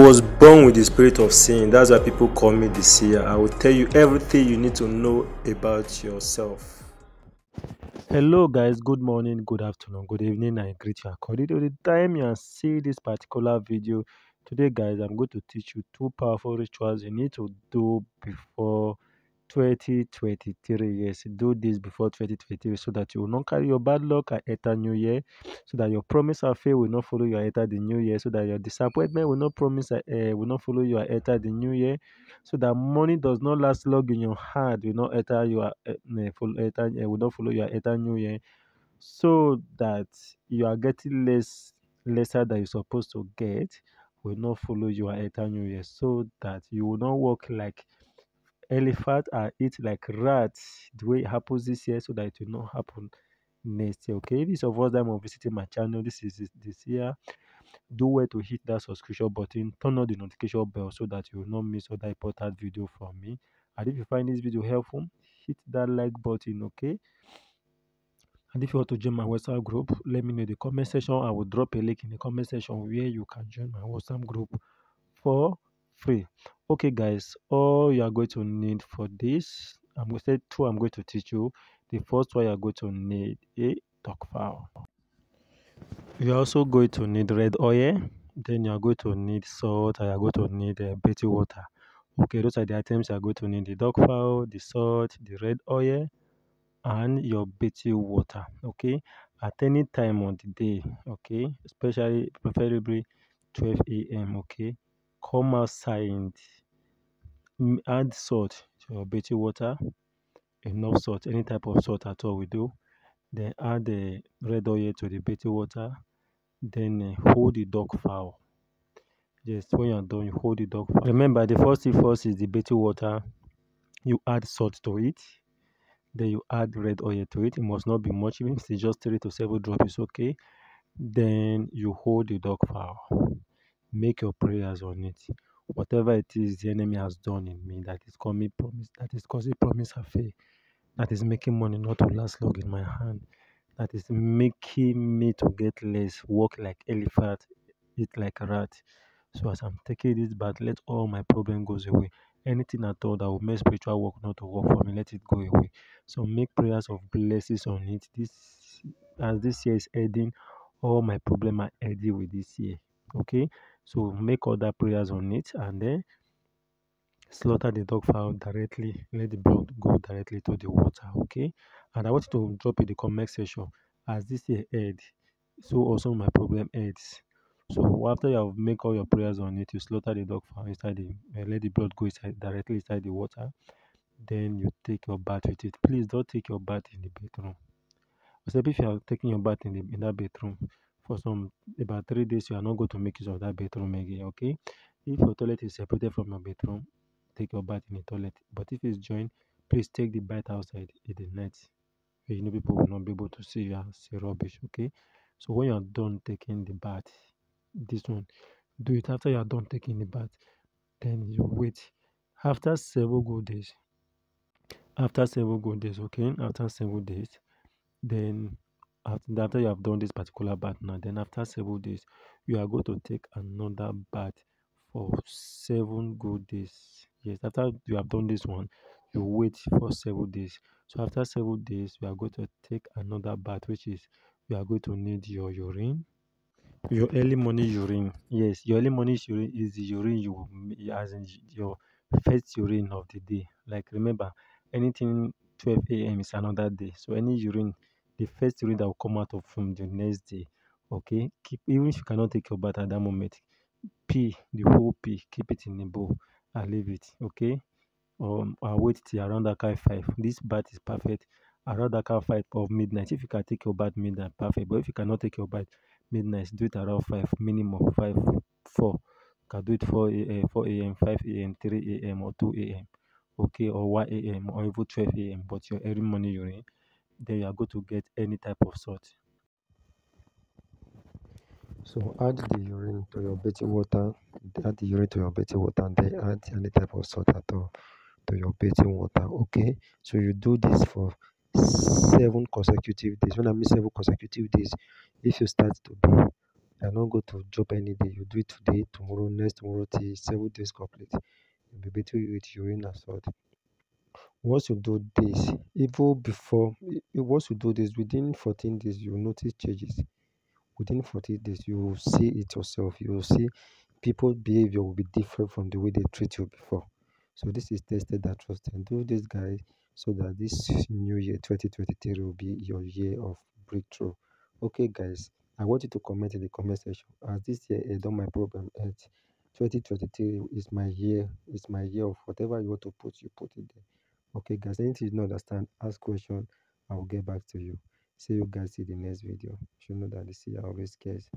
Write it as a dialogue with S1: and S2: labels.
S1: was born with the spirit of seeing. That's why people call me the seer. I will tell you everything you need to know about yourself. Hello guys, good morning, good afternoon, good evening. I greet you according to the time you see this particular video. Today guys, I'm going to teach you two powerful rituals you need to do before 2023. Yes, do this before 2023 so that you will not carry your bad luck and enter new year, so that your promise and faith will not follow you and enter the new year, so that your disappointment will not will not follow you and enter the new year, so that money does not last long in your hand, will not enter your will not follow you and enter new year, so that you are getting lesser than you're supposed to get, will not follow you and enter new year, so that you will not walk like elephant and eat like rats the way it happens this year, so that it will not happen next year. Okay, if it's your first time of visiting my channel, this year, do well to hit that subscription button, turn on the notification bell so that you will not miss other important video from me. And if you find this video helpful, hit that like button. Okay, and if you want to join my WhatsApp group, let me know in the comment section. I will drop a link in the comment section where you can join my WhatsApp group for free. Okay guys, all you are going to need for this, I'm going to say two, I'm going to teach you. The first one, you are going to need a duck file. You are also going to need red oil, then you are going to need salt, and you are going to need baking water. Okay, those are the items you are going to need: the duck file, the salt, the red oil, and your baking water. Okay, at any time on the day, okay, especially preferably 12 a.m. okay, come outside, add salt to your baking water, enough salt, any type of salt at all we do, then add the red oil to the baking water, then hold the duck fowl. Yes, when you're done, you hold the duck fowl. Remember, the first thing first is the baking water. You add salt to it, then you add red oil to it. It must not be much, even if it's just 3 to 7 drops, it's okay. Then you hold the duck fowl. Make your prayers on it. Whatever it is the enemy has done in me that is causing promise and faith, that is making money not to last long in my hand, that is making me to get less, walk like elephant, eat like a rat. So as I'm taking this bath, let all my problem goes away. Anything at all that will make spiritual work not to work for me, let it go away. So make prayers of blessings on it. As this year is ending, all my problem are ending with this year. Okay, so make other prayers on it, and then slaughter the dog fowl directly. Let the blood go directly to the water. Okay, and I want you to drop in the comment section, as this year ends, so also my problem ends. So after you have make all your prayers on it, you slaughter the dog fowl inside let the blood go directly inside the water. Then you take your bath with it. Please don't take your bath in the bedroom. Except if you are taking your bath in that bedroom for about 3 days, you are not going to make use of that bedroom again. Okay, if your toilet is separated from your bedroom, take your bath in the toilet. But if it's joined, please take the bath outside in the night, where people will not be able to see you and see rubbish. Okay, so when you are done taking the bath, this one, do it after you are done taking the bath. Then you wait after 7 good days. Okay, after 7 days, then after you have done this particular bath now, then after 7 days, you are going to take another bath for 7 good days. Yes, after you have done this one, you wait for 7 days. So after 7 days, you are going to take another bath, which is you are going to need your urine. Your early morning urine. Yes, your early morning urine is the urine as in your first urine of the day. Like remember, anything 12 a.m. is another day. So any urine, the first urine that will come out of from the next day. Okay, even if you cannot take your bath at that moment, the whole pee, keep it in a bowl and leave it. Okay, I'll wait till around that kind 5. This bath is perfect around that kind 5 of midnight. If you can take your bath midnight, perfect. But if you cannot take your bath midnight, do it around 5, minimum 5, 4. You can do it 4 a.m., 5 a.m., 3 a.m., or 2 a.m. Okay, or 1 a.m., or even 12 a.m. But your early morning urine, then you are going to get any type of salt. So add the urine to your bathing water. Add the urine to your bathing water, and then add any type of salt at all to your bathing water. Okay, so you do this for 7 consecutive days. When I mean 7 consecutive days, if you start today, You are not going to job any day. You do it today, tomorrow, next tomorrow, till 7 days complete. You'll be better with urine and salt. Once you do this, even before, once you do this, within 14 days, you will notice changes. Within 40 days, you will see it yourself. You will see people's behavior will be different from the way they treat you before. So this is tested and trusted. Do this, guys, so that this new year 2023 will be your year of breakthrough. Okay, guys, I want you to comment in the comment section. As this year is done my problem, and 2023 is my year. It's my year of whatever you want to put, you put it there. Okay, guys, anything you don't understand, ask question. I will get back to you. See you guys in the next video. You should know that the seer always cares.